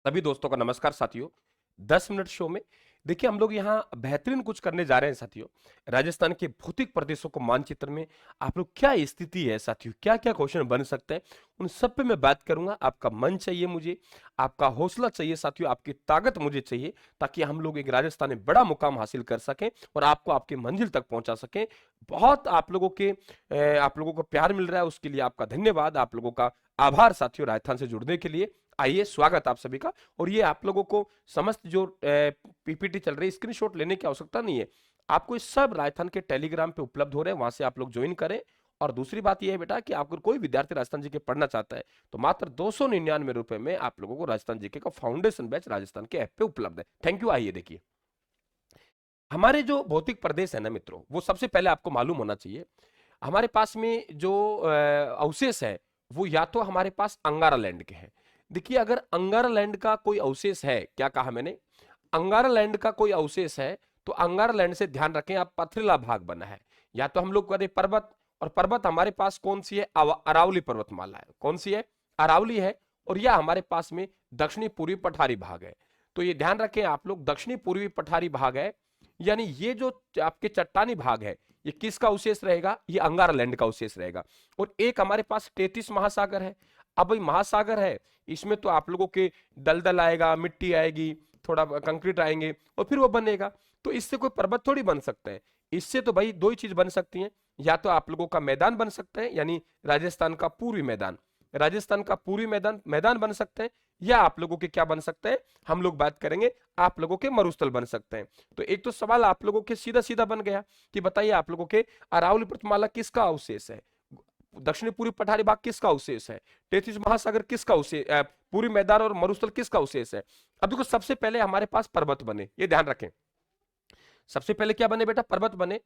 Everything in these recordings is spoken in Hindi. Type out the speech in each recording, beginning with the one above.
सभी दोस्तों का नमस्कार साथियों। 10 मिनट शो में देखिए हम लोग यहाँ बेहतरीन कुछ करने जा रहे हैं साथियों। राजस्थान के भौतिक प्रदेशों को मानचित्र में आप लोग क्या स्थिति है साथियों, क्या क्या क्वेश्चन बन सकते हैं, उन सब पे मैं बात करूंगा। आपका मन चाहिए मुझे, आपका हौसला चाहिए साथियों, आपकी ताकत मुझे चाहिए, ताकि हम लोग एक राजस्थान में बड़ा मुकाम हासिल कर सकें और आपको आपके मंजिल तक पहुंचा सकें। बहुत आप लोगों को प्यार मिल रहा है, उसके लिए आपका धन्यवाद, आप लोगों का आभार साथियों राजस्थान से जुड़ने के लिए। आइए, स्वागत आप सभी का। और ये आप लोगों को समस्त जो पीपीटी चल रही है, स्क्रीनशॉट लेने की आवश्यकता नहीं है। आपको ये सब राजस्थान के टेलीग्राम पे उपलब्ध हो रहे हैं, वहां से आप लोग ज्वाइन करें। और दूसरी बात यह है बेटा कि अगर कोई विद्यार्थी राजस्थान जीके पढ़ना चाहता है तो मात्र 299 रुपए में आप लोगों को राजस्थान जीके का फाउंडेशन बैच राजस्थान के ऐप पे उपलब्ध है। Thank you. आइए देखिए, हमारे जो भौतिक प्रदेश है ना मित्रों, वो सबसे पहले आपको मालूम होना चाहिए। हमारे पास में जो अवशेष है, वो या तो हमारे पास अंगारा लैंड के हैं। देखिए, अगर अंगारा लैंड का कोई अवशेष है, क्या कहा मैंने, अंगारा लैंड का कोई अवशेष है, तो अंगारा लैंड से ध्यान रखें, आप पथरीला भाग बना है। या तो हम लोग करें पर्वत, और पर्वत हमारे पास कौन सी है, अरावली पर्वतमाला है। कौन सी है? अरावली है। और यह हमारे पास में दक्षिणी पूर्वी पठारी भाग है। तो ये ध्यान रखें आप लोग, दक्षिणी पूर्वी पठारी भाग है, यानी ये जो आपके चट्टानी भाग है, ये किसका अवशेष रहेगा? ये अंगारा लैंड का अवशेष रहेगा। और एक हमारे पास 33 महासागर है। अब भाई महासागर है, इसमें तो आप लोगों के दलदल आएगा, मिट्टी आएगी, थोड़ा कंक्रीट आएंगे और फिर वो बनेगा। तो इससे कोई पर्वत थोड़ी बन सकते हैं। इससे तो भाई दो ही चीज बन सकती हैं, या तो आप लोगों का मैदान बन सकता है, यानी राजस्थान का पूर्वी मैदान, राजस्थान का पूर्वी मैदान मैदान बन सकते हैं, या आप लोगों के क्या बन सकते हैं, हम लोग बात करेंगे आप लोगों के मरुस्थल बन सकते हैं। तो एक तो सवाल आप लोगों के सीधा सीधा बन गया कि बताइए आप लोगों के अरावली पर्वतमाला किसका अवशेष है, दक्षिणी पूर्वी पठारी भाग किसका अवशेष है, 33 महासागर किसका अवशेष, पूर्वी मैदान और मरुस्थल किसका अवशेष है। अब देखो, सबसे पहले हमारे पास पर्वत बने, ये ध्यान रखें। सबसे पहले क्या बने बेटा? पर्वत बने।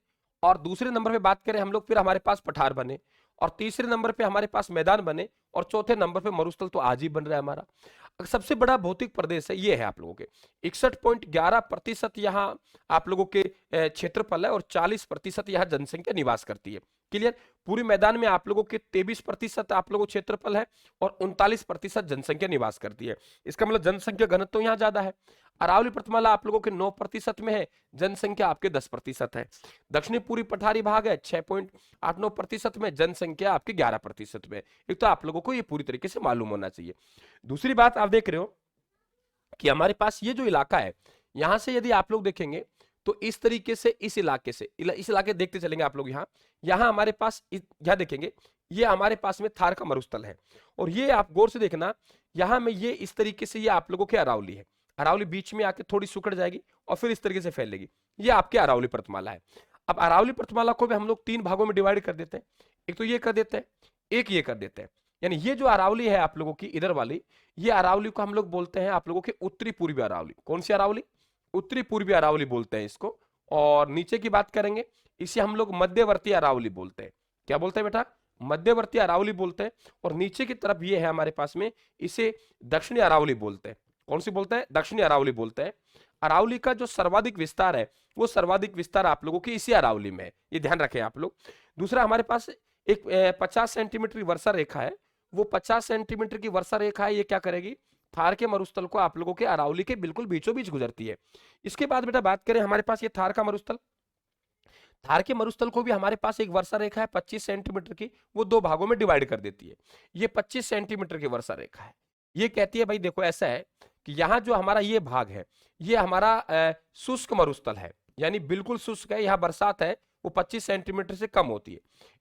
और दूसरे नंबर पे बात करें हम लोग, फिर हमारे पास पठार बने। और तीसरे नंबर पे हमारे पास मैदान बने। और चौथे नंबर पे मरुस्थल तो आज ही बन रहा है हमारा। सबसे बड़ा भौतिक प्रदेश है, ये है आप लोगों के 61.11% यहाँ आप लोगों के क्षेत्रफल है, और 40% यहाँ जनसंख्या निवास करती है। क्लियर? पूरी मैदान में आप लोगों के 23% आप लोगों क्षेत्रफल है, और 39% जनसंख्या निवास करती है। इसका मतलब जनसंख्या घनत्व तो यहाँ ज्यादा है। अरावली पर्वतमाला आप लोगों के 9% में है, जनसंख्या आपके 10% है। दक्षिणी पूर्वी पठारी भाग है 6.89% में, जनसंख्या आपके 11% में। एक तो आप लोगों को ये पूरी तरीके से मालूम होना चाहिए। दूसरी बात आप देख रहे हो कि हमारे पास ये जो इलाका है, यहां से यदि आप लोग देखेंगे तो इस तरीके से इस इलाके से इस इलाके देखते चलेंगे आप लोग। यहाँ यहाँ हमारे पास यहाँ देखेंगे, ये हमारे पास में थार का मरुस्थल है। और ये आप गौर से देखना, यहाँ में ये इस तरीके से ये आप लोगों के अरावली है। अरावली बीच में आके थोड़ी सुकड़ जाएगी और फिर इस तरीके से फैलेगी। ये आपके अरावली पर्वतमाला है। अब अरावली पर्वतमाला को भी हम लोग 3 भागों में डिवाइड कर देते हैं। एक तो ये कर देते हैं, एक ये कर देते हैं। यानी ये जो अरावली है आप लोगों की इधर वाली, ये अरावली को हम लोग बोलते हैं आप लोगों के उत्तरी पूर्वी अरावली। कौन सी अरावली? उत्तरी पूर्वी अरावली बोलते हैं इसको। और नीचे की बात करेंगे, इसे हम लोग मध्यवर्ती अरावली बोलते हैं। क्या बोलते हैं बेटा? मध्यवर्ती अरावली बोलते हैं। और नीचे की तरफ ये है हमारे पास में, इसे दक्षिणी अरावली बोलते हैं। कौन सी बोलते हैं? दक्षिणी अरावली बोलते हैं। अरावली का जो सर्वाधिक विस्तार है, वो सर्वाधिक विस्तार आप लोगों की इसी अरावली में है, ये ध्यान रखें आप लोग। दूसरा, हमारे पास एक 50 सेंटीमीटर की वर्षा रेखा है। वो 50 सेंटीमीटर की वर्षा रेखा है, ये क्या करेगी? थार के मरुस्थल को आप लोगों के अरावली के बिल्कुल बीचों बीच गुजरती है। इसके बाद बेटा बात करें, हमारे पास ये थार का मरुस्थल, थार के मरुस्थल को भी हमारे पास एक वर्षा रेखा है 25 सेंटीमीटर की, वो 2 भागों में डिवाइड कर देती है। ये 25 सेंटीमीटर की वर्षा रेखा है। ये कहती है भाई देखो, ऐसा है कि यहाँ जो हमारा ये भाग है, ये हमारा शुष्क मरुस्थल है, यानी बिल्कुल शुष्क है। यहाँ बरसात है वो 25 सेंटीमीटर से कम होती है।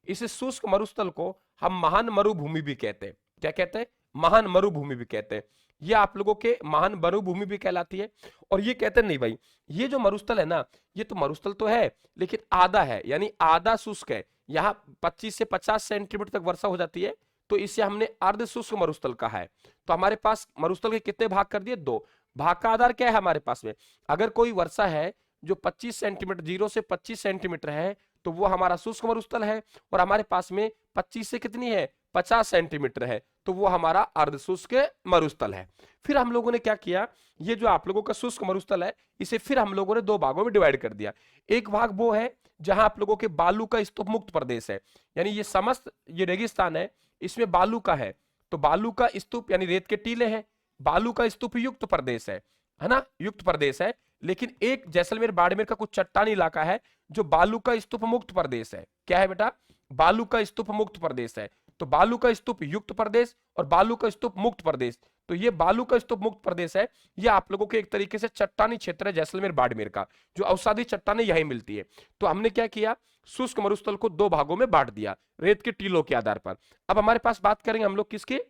इस शुष्क मरुस्थल को हम महान मरुभूमि भी कहते हैं। क्या कहते हैं? महान मरुभूमि भी कहते हैं। ये आप लोगों के महान मरुभूमि भी कहलाती है। और ये कहते हैं नहीं भाई, ये जो मरुस्थल है ना, ये तो मरुस्थल तो है लेकिन आधा है, यानी आधा शुष्क है। यहाँ 25 से 50 सेंटीमीटर तक वर्षा हो जाती है, तो इसे हमने अर्ध शुष्क मरुस्थल कहा है। तो हमारे पास मरुस्थल के कितने भाग कर दिए? 2 भाग। का आधार क्या है हमारे पास में? अगर कोई वर्षा है जो 25 सेंटीमीटर, 0 से 25 सेंटीमीटर है, तो वो हमारा शुष्क मरुस्थल है। और हमारे पास में 25 से कितनी है? 50 सेंटीमीटर है, तो वो हमारा अर्ध शुष्क मरुस्थल है। फिर हम लोगों ने क्या किया, ये जो आप लोगों का शुष्क मरुस्थल है, इसे फिर हम लोगों ने 2 भागों में डिवाइड कर दिया। एक भाग वो है जहां आप लोगों के बालू का स्तूप मुक्त प्रदेश है, यानी ये समस्त ये रेगिस्तान है, इसमें बालू का है। तो बालू का स्तूप यानी रेत के टीले हैं, बालू का स्तूप युक्त प्रदेश है ना, युक्त प्रदेश है। लेकिन एक जैसलमेर बाड़मेर का कुछ चट्टानी इलाका है जो बालू का स्तूप मुक्त प्रदेश है। क्या है बेटा? बालू का स्तूप मुक्त प्रदेश है। तो बालू का स्तूप युक्त प्रदेश और बालू का स्तूप मुक्त प्रदेश, तो ये बालू का स्तूप मुक्त प्रदेश है, ये आप लोगों के एक तरीके से चट्टानी क्षेत्र है जैसलमेर बाड़मेर का, जो अवसादी चट्टानें यही मिलती है। तो हमने क्या किया, शुष्क मरुस्थल को दो भागों में बांट दिया रेत के टीलों के आधार पर। अब हमारे पास बात करेंगे हम लोग किसके,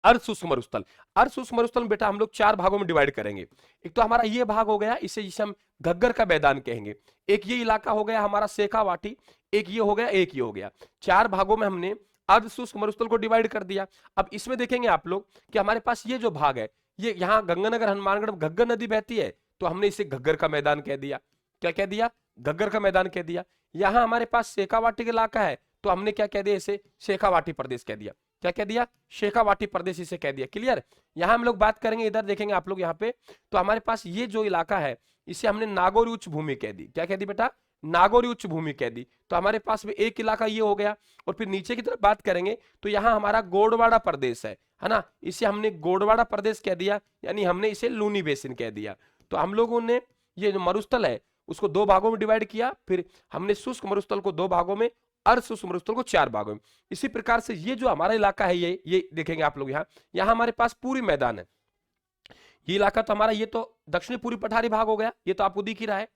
अर्ध शुष्क मरुस्थल। अर्ध शुष्क मरुस्थल में बेटा हम लोग चार भागों में डिवाइड करेंगे। एक तो हमारा ये भाग हो गया, इसे जिसे हम घग्गर का मैदान कहेंगे। एक ये इलाका हो गया हमारा शेखावाटी, एक ये हो गया, एक ये हो गया। चार भागों में हमने अर्ध शुष्क मरुस्थल को डिवाइड कर दिया। अब इसमें देखेंगे आप लोग कि हमारे पास ये जो भाग है, ये यहाँ गंगानगर हनुमानगढ़ में घग्गर नदी बहती है, तो हमने इसे घग्गर का मैदान कह दिया। क्या कह दिया? घग्गर का मैदान कह दिया। यहाँ हमारे पास शेखावाटी का इलाका है, तो हमने क्या कह दिया, इसे शेखावाटी प्रदेश कह दिया। क्या कह दिया? शेखावाटी प्रदेश इसे कह दिया। क्लियर? यहां हम लोग बात करेंगे, इधर देखेंगे आप लोग यहाँ पे, तो हमारे पास ये जो इलाका है इसे हमने नागौरी उच्च भूमि कह दी। क्या कह दी बेटा? नागौरी उच्च भूमि कह दी। तो हमारे पास भी एक इलाका ये हो गया। और फिर नीचे की तरफ बात करेंगे तो यहाँ हमारा गोडवाड़ा प्रदेश है ना, इसे हमने गोडवाड़ा प्रदेश कह दिया, यानी हमने इसे लूनी बेसिन कह दिया। तो हम लोगों ने ये जो मरुस्थल है उसको दो भागों में डिवाइड किया, फिर हमने शुष्क मरुस्थल को दो भागों में, अर्ध शुष्क मरुस्थल को चार भागों में। इसी प्रकार से ये जो हमारा इलाका है, ये देखेंगे आप लोग, यहाँ हमारे पास पूरी मैदान है। ये इलाका तो हमारा, ये तो दक्षिणी पूर्वी पठारी भाग हो गया, ये तो आपको दिख ही रहा है।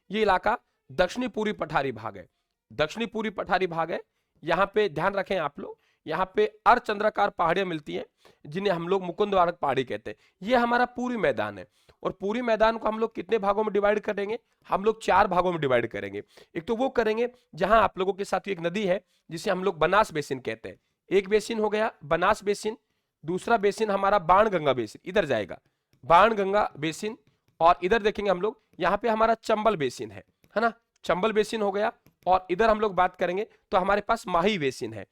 ये इलाका दक्षिणी पूर्वी पठारी भाग है, दक्षिणी पूर्वी पठारी भाग है। यहाँ पे ध्यान रखें आप लोग, यहाँ पे अर्धचंद्राकार पहाड़ियां मिलती हैं जिन्हें हम लोग मुकुंदवारक पहाड़ी कहते हैं। ये हमारा पूरी मैदान है। और पूरी मैदान को हम लोग कितने भागों में डिवाइड करेंगे? हम लोग चार भागों में डिवाइड करेंगे। एक तो वो करेंगे जहां आप लोगों के साथ एक नदी है जिसे हम लोग बनास बेसिन कहते हैं। एक बेसिन हो गया बनास बेसिन, दूसरा बेसिन हमारा बाणगंगा बेसिन, इधर जाएगा बाणगंगा बेसिन। और इधर देखेंगे हम लोग, यहाँ पे हमारा चंबल बेसिन है ना, चंबल बेसिन हो गया। और इधर हम लोग बात करेंगे तो हमारे पास माही बेसिन है।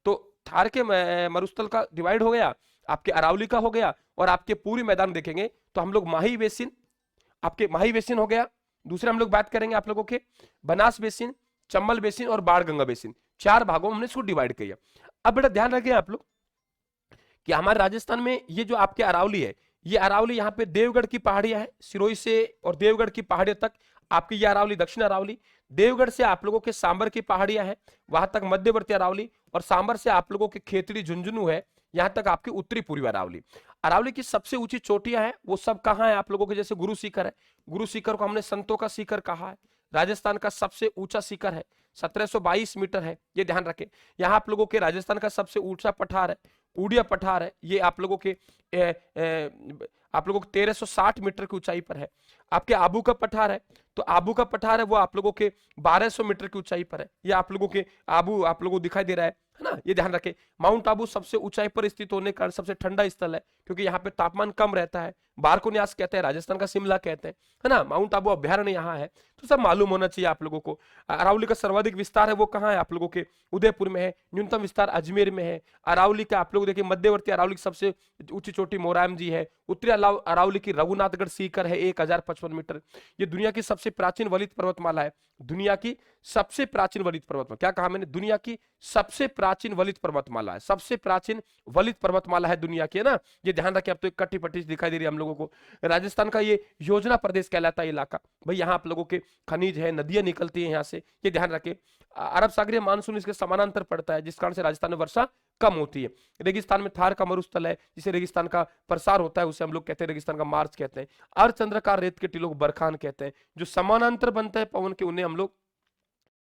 तो थार के मरुस्थल का डिवाइड हो गया, आपके अरावली का हो गया, और आपके पूरी मैदान देखेंगे तो हम लोग माही बेसिन, आपके माही बेसिन हो गया। दूसरे हम लोग बात करेंगे आप लोगों के बनास बेसिन, चंबल बेसिन और बाणगंगा बेसिन। चार भागों में हमने इसको डिवाइड किया। अब बेटा ध्यान रखें आप लोग कि हमारे राजस्थान में ये जो आपके अरावली है, ये अरावली यहाँ पे देवगढ़ की पहाड़ियां है, सिरोही से और देवगढ़ की पहाड़ियों तक आपकी ये अरावली, दक्षिण अरावली। देवगढ़ से आप लोगों के सांबर की पहाड़ियां हैं, वहां तक मध्यवर्ती अरावली। और सांबर से आप लोगों के खेतड़ी झुंझुनू है, यहां तक आपकी उत्तरी पूर्वी अरावली। अरावली की सबसे ऊंची चोटियां हैं वो सब कहाँ है आप लोगों के? जैसे गुरु शिखर है, गुरु शिखर को हमने संतों का शिखर कहा है। राजस्थान का सबसे ऊंचा शिखर है, 1722 मीटर है, ये ध्यान रखें। यहाँ आप लोगों के राजस्थान का सबसे ऊंचा पठार है, उड़िया पठार है, ये आप लोगों के 1360 मीटर की ऊंचाई पर है। आपके आबू का पठार है, तो आबू का पठार है वो आप लोगों के 1200 मीटर की ऊंचाई पर है। ये आप लोगों के आबू आप लोगों को दिखाई दे रहा है ना, ये ध्यान रखें। माउंट आबू सबसे ऊंचाई पर स्थित होने के कारण सबसे ठंडा स्थल है, क्योंकि यहाँ पे तापमान कम रहता है। बारकोनियास कहते हैं, राजस्थान का शिमला कहते हैं, है ना। माउंट आबू अभ्यारण्य यहाँ है, तो सब मालूम होना चाहिए आप लोगों को। अरावली का सर्वाधिक विस्तार है वो कहाँ है? आप लोगों के उदयपुर में है। न्यूनतम विस्तार अजमेर में है। अरावली का आप लोग देखिए मध्यवर्ती अरावली की सबसे ऊंची चोटी मोरायम जी है। उत्तरी अरावली की रघुनाथगढ़ सीकर है 1055 मीटर। ये दुनिया की सबसे प्राचीन वलित पर्वतमाला है, दुनिया की सबसे प्राचीन वलित पर्वतमाला। क्या कहा मैंने? दुनिया की सबसे प्राचीन वलित पर्वतमाला है, सबसे प्राचीन वलित पर्वतमाला है दुनिया की, है ना। ये ध्यान रखें। अब तो एक कट्टी पट्टी दिखाई दे रही है हम लोगों को। राजस्थान का ये योजना प्रदेश कहलाता है इलाका। भाई यहाँ आप लोगों के खनिज है, नदियां निकलती हैं यहाँ से, ये ध्यान रखें। अरब सागरीय मानसून इसके समानांतर पड़ता है, जिस कारण से राजस्थान में वर्षा कम होती है। रेगिस्तान में थार का मरुस्थल है, जिसे रेगिस्तान का प्रसार होता है, उसे हम लोग कहते हैं रेगिस्तान का मार्च कहते हैं। अर्धचंद्राकार रेत के टीलों को बरखान कहते हैं। जो समानांतर बनता है पवन के, उन्हें हम लोग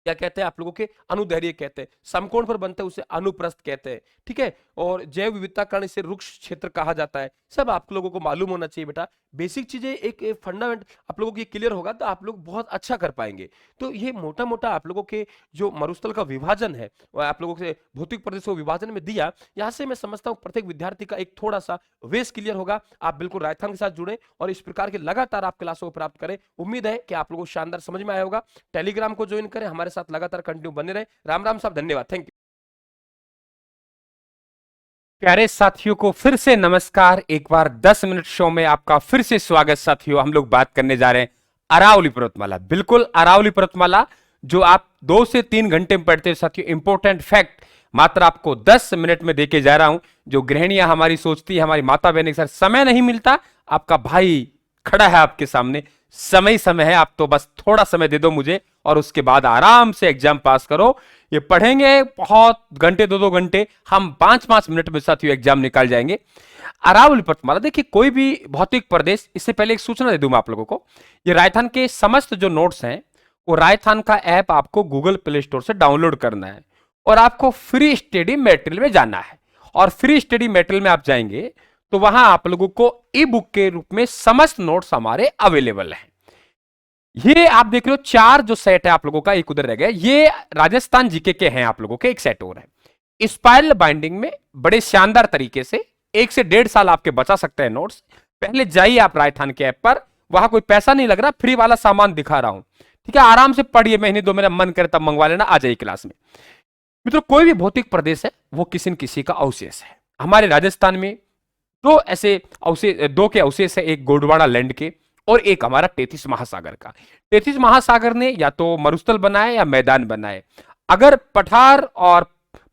क्या कहते हैं? आप लोगों के अनुदैर्घ्य कहते हैं। समकोण पर बनते हैं उसे अनुप्रस्थ कहते हैं, ठीक है। और जैव विविधता कारण इसे रुक्ष क्षेत्र कहा जाता है। सब आप लोगों को मालूम होना चाहिए बेटा। बेसिक चीजें एक फंडामेंट आप लोगों की क्लियर होगा तो आप लोग बहुत अच्छा कर पाएंगे। तो ये मोटा मोटा आप लोगों के जो मरुस्थल का विभाजन है, और आप लोगों से भौतिक प्रदेश को विभाजन में दिया, यहाँ से मैं समझता हूँ प्रत्येक विद्यार्थी का एक थोड़ा सा वेस क्लियर होगा। आप बिल्कुल राजस्थान के साथ जुड़े और इस प्रकार के लगातार आप क्लासों को प्राप्त करें। उम्मीद है कि आप लोगों को शानदार समझ में आया होगा। टेलीग्राम को ज्वाइन करें, हमारे साथ लगातार कंटिन्यू बने रहे। राम राम साहब, धन्यवाद, थैंक यू। प्यारे साथियों को फिर से नमस्कार। एक बार 10 मिनट शो में आपका फिर से स्वागत। साथियों हम लोग बात करने जा रहे हैं अरावली पर्वतमाला। बिल्कुल अरावली पर्वतमाला जो आप 2 से 3 घंटे में पढ़ते हैं साथियों। इंपॉर्टेंट फैक्ट, मात्र आपको 10 मिनट में देके जा रहा हूं। जो गृहिणियां हमारी सोचती है, हमारी माता बहन, सर समय नहीं मिलता, आपका भाई खड़ा है आपके सामने, समय ही समय है, आप तो बस थोड़ा समय दे दो मुझे और उसके बाद आराम से एग्जाम पास करो। ये पढ़ेंगे बहुत घंटे, 2-2 घंटे, हम 5-5 मिनट में साथियों एग्जाम निकाल जाएंगे। अरावली पर्वतमाला, देखिए कोई भी भौतिक प्रदेश, इससे पहले एक सूचना दे दूं मैं आप लोगों को, ये राजस्थान के समस्त जो नोट्स हैं वो राजस्थान का ऐप आपको गूगल प्ले स्टोर से डाउनलोड करना है और आपको फ्री स्टडी मटेरियल में जाना है। और फ्री स्टडी मटेरियल में आप जाएंगे तो वहां आप लोगों को ई बुक के रूप में समस्त नोट्स हमारे अवेलेबल हैं। ये आप देख रहे हो 4 जो सेट है आप लोगों का, एक उधर रह गया, ये राजस्थान जीके के हैं आप लोगों के, एक सेट और है स्पाइरल बाइंडिंग में, बड़े शानदार तरीके से 1 से 1.5 साल आपके बचा सकते हैं नोट्स। पहले जाइए आप राजस्थान के ऐप पर, वहां कोई पैसा नहीं लग रहा, फ्री वाला सामान दिखा रहा हूं, ठीक है, आराम से पढ़िए, महीने 2 महीने मन करे तब मंगवा लेना, आ जाइए क्लास में। मित्रों कोई भी भौतिक प्रदेश है वो किसी न किसी का अवशेष है। हमारे राजस्थान में दो ऐसे अवशेष, 2 के अवशेष है, एक गोंडवाना लैंड के और एक हमारा 33 महासागर का। 33 महासागर ने या तो मरुस्थल बनाए या मैदान बनाए। अगर पठार और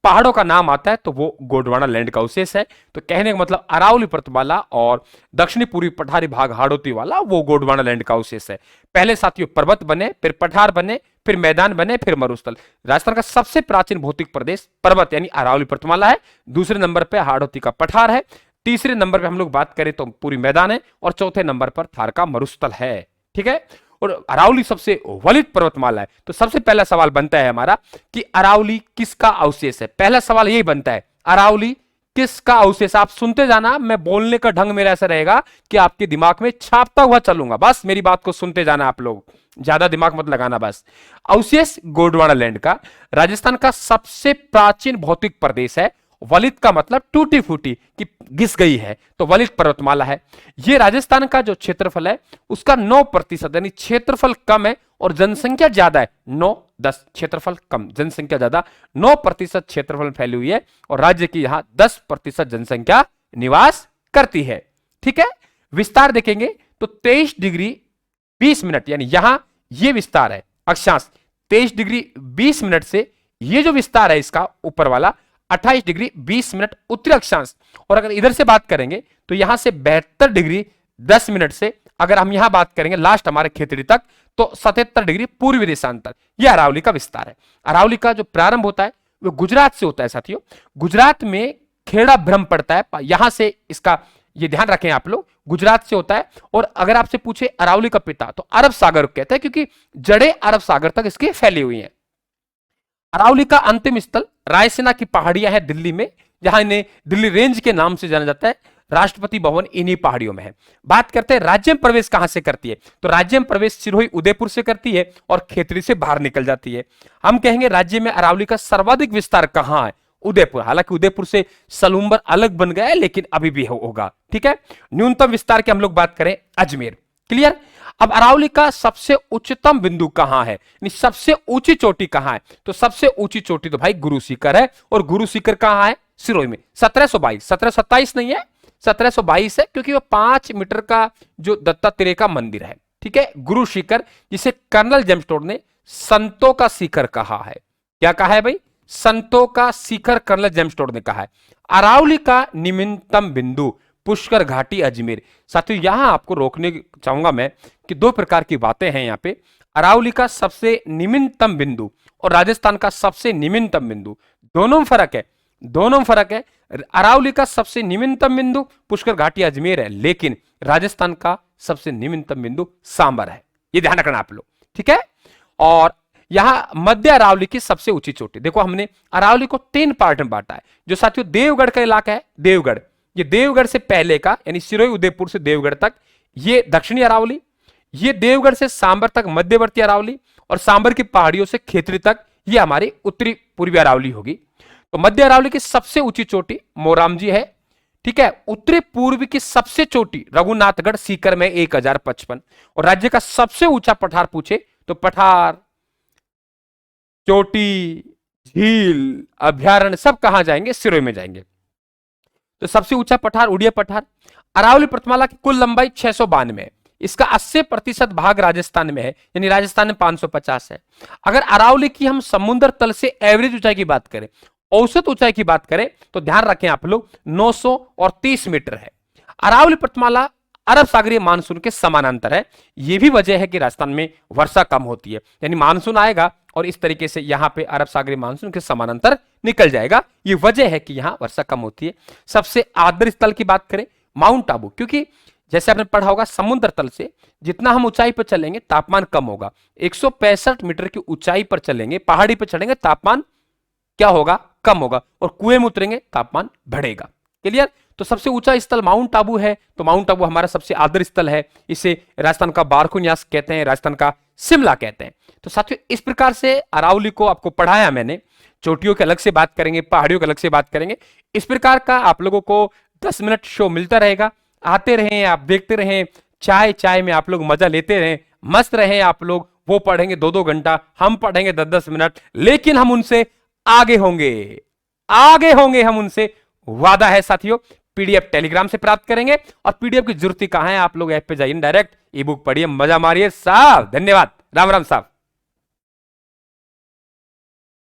पहाड़ों का नाम आता है तो वो गोंडवाना लैंड का अवशेष है। तो कहने का मतलब अरावली पर्वतमाला और दक्षिणी पूर्वी पठारी भाग हाड़ौती वाला वो गोंडवाना लैंड का अवशेष है। पहले साथियों पर्वत बने, फिर पठार बने, फिर मैदान बने, फिर मरुस्थल। राजस्थान का सबसे प्राचीन भौतिक प्रदेश पर्वत यानी अरावली पर्वतमाला है, दूसरे नंबर पे हाड़ौती का पठार है, तीसरे नंबर पे हम लोग बात करें तो पूरी मैदान है और चौथे नंबर पर थार का मरुस्थल है। ठीक है, और अरावली सबसे वलित पर्वतमाला है। तो सबसे पहला सवाल बनता है हमारा कि अरावली किसका अवशेष है। पहला सवाल यही बनता है, अरावली किसका अवशेष। आप सुनते जाना, मैं बोलने का ढंग मेरा ऐसा रहेगा कि आपके दिमाग में छापता हुआ चलूंगा, बस मेरी बात को सुनते जाना आप लोग, ज्यादा दिमाग मत लगाना। बस अवशेष गोंडवाना लैंड का, राजस्थान का सबसे प्राचीन भौतिक प्रदेश है। वलित का मतलब टूटी फूटी कि घिस गई है, तो वलित पर्वतमाला है। यह राजस्थान का जो क्षेत्रफल है उसका 9% यानी क्षेत्रफल कम है और जनसंख्या ज्यादा है। 9-10 क्षेत्रफल कम, जनसंख्या ज्यादा, 9% क्षेत्रफल फैली हुई है और राज्य की यहां 10% जनसंख्या निवास करती है। ठीक है, विस्तार देखेंगे तो 23 डिग्री 20 मिनट यानी यहां यह विस्तार है अक्षांश 23 डिग्री 20 मिनट से, यह जो विस्तार है इसका ऊपर वाला 28 डिग्री 20 मिनट उत्तरी अक्षांश। और अगर इधर से बात करेंगे तो यहां से 72 डिग्री 10 मिनट से, अगर हम यहां बात करेंगे लास्ट हमारे खेतड़ी तक तो 77 डिग्री पूर्वी देशांतर। यह अरावली का विस्तार है। अरावली का जो प्रारंभ होता है वो गुजरात से होता है साथियों। गुजरात में खेड़ा भ्रम पड़ता है, यहां से इसका ये ध्यान रखें आप लोग, गुजरात से होता है। और अगर आपसे पूछे अरावली का पिता तो अरब सागर कहते हैं, क्योंकि जड़ें अरब सागर तक इसकी फैली हुई हैं। अरावली का अंतिम स्थल रायसेना की पहाड़ियां हैं दिल्ली में, जहां इन्हें दिल्ली रेंज के नाम से जाना जाता है। राष्ट्रपति भवन इन्हीं पहाड़ियों में है। बात करते हैं राज्य में प्रवेश कहां से करती है, तो राज्य में प्रवेश सिरोही उदयपुर से करती है और खेतड़ी से बाहर निकल जाती है। हम कहेंगे राज्य में अरावली का सर्वाधिक विस्तार कहां है, उदयपुर। हालांकि उदयपुर से सलूम्बर अलग बन गया है लेकिन अभी भी होगा। ठीक है, न्यूनतम विस्तार की हम लोग बात करें अजमेर। क्लियर। अब अरावली का सबसे उच्चतम बिंदु कहां है, सबसे ऊंची चोटी कहां है, तो सबसे ऊंची चोटी तो भाई गुरु शिखर है। और गुरु शिखर कहां है, सिरोही में। 1722, 1727 नहीं है, 1722 है, क्योंकि वो 5 मीटर का जो दत्तात्रेय का मंदिर है। ठीक है, गुरु शिखर, जिसे कर्नल जेम्सटोन ने संतों का शिखर कहा है। क्या कहा है भाई, संतों का शिखर कर्नल जेम्सटोन ने कहा है। अरावली का निम्नतम बिंदु पुष्कर घाटी अजमेर। साथियों यहां आपको रोकने चाहूंगा मैं कि 2 प्रकार की बातें हैं यहां पे। अरावली का सबसे निम्नतम बिंदु और राजस्थान का सबसे निम्नतम बिंदु, दोनों में फर्क है, दोनों में फर्क है। अरावली का सबसे निम्नतम बिंदु पुष्कर घाटी अजमेर है, लेकिन राजस्थान का सबसे निम्नतम बिंदु सांबर है। ये ध्यान रखना आप लोग। ठीक है, और यहां मध्य अरावली की सबसे ऊंची चोटी, देखो हमने अरावली को 3 पार्ट में बांटा है। जो साथियों देवगढ़ का इलाका है, देवगढ़, ये देवगढ़ से पहले का यानी सिरोही उदयपुर से देवगढ़ तक ये दक्षिणी अरावली, ये देवगढ़ से सांबर तक मध्यवर्ती अरावली, और सांबर की पहाड़ियों से खेतड़ी तक ये हमारी उत्तरी पूर्वी अरावली होगी। तो मध्य अरावली की सबसे ऊंची चोटी मोरामजी है। ठीक है, उत्तरी पूर्वी की सबसे चोटी रघुनाथगढ़ सीकर में 1055। और राज्य का सबसे ऊंचा पठार पूछे तो पठार, चोटी, झील, अभ्यारण्य सब कहां जाएंगे, सिरोही में जाएंगे। तो सबसे ऊंचा पठार उड़िया पठार। अरावली पर्वतमाला की कुल लंबाई 692 है, इसका 80% भाग राजस्थान में है, यानी राजस्थान में 550 है। अगर अरावली की हम समुद्र तल से एवरेज ऊंचाई की बात करें औसत ऊंचाई की बात करें तो ध्यान रखें आप लोग 930 मीटर है। अरावली पर्वतमाला अरब सागरीय मानसून के समानांतर है। यह भी वजह है कि राजस्थान में वर्षा कम होती है, यानी मानसून आएगा और इस तरीके से यहां पे अरब सागरीय मानसून के समानांतर निकल जाएगा। यह वजह है कि यहां वर्षा कम होती है। सबसे आर्द्र स्थल की बात करें माउंट आबू, क्योंकि जैसे आपने पढ़ा होगा समुद्र तल से जितना हम ऊंचाई पर चलेंगे तापमान कम होगा। 165 मीटर की ऊंचाई पर चलेंगे, पहाड़ी पर चढ़ेंगे, तापमान क्या होगा, कम होगा, और कुएं में उतरेंगे तापमान बढ़ेगा। क्लियर? तो सबसे ऊंचा स्थल माउंट आबू है, तो माउंट आबू हमारा सबसे आदर स्थल है। इसे राजस्थान का बारकुनियास कहते हैं, राजस्थान का शिमला कहते हैं। तो साथियों इस प्रकार से अरावली को आपको पढ़ाया मैंने। चोटियों के अलग से बात करेंगे, पहाड़ियों के अलग से बात करेंगे। इस प्रकार का आप लोगों को 10 मिनट शो मिलता रहेगा। आते रहें, आप देखते रहें, चाय चाय में आप लोग मजा लेते रहें, मस्त रहें आप लोग। वो पढ़ेंगे 2-2 घंटा, हम पढ़ेंगे 10-10 मिनट, लेकिन हम उनसे आगे होंगे, आगे होंगे हम उनसे, वादा है साथियों। पीडीएफ टेलीग्राम से प्राप्त करेंगे, और पीडीएफ की जरूरत ही कहां है, आप लोग ऐप पे जाइए, डायरेक्ट ई बुक पढ़िए, मजा मारिए साहब। धन्यवाद, राम राम साहब।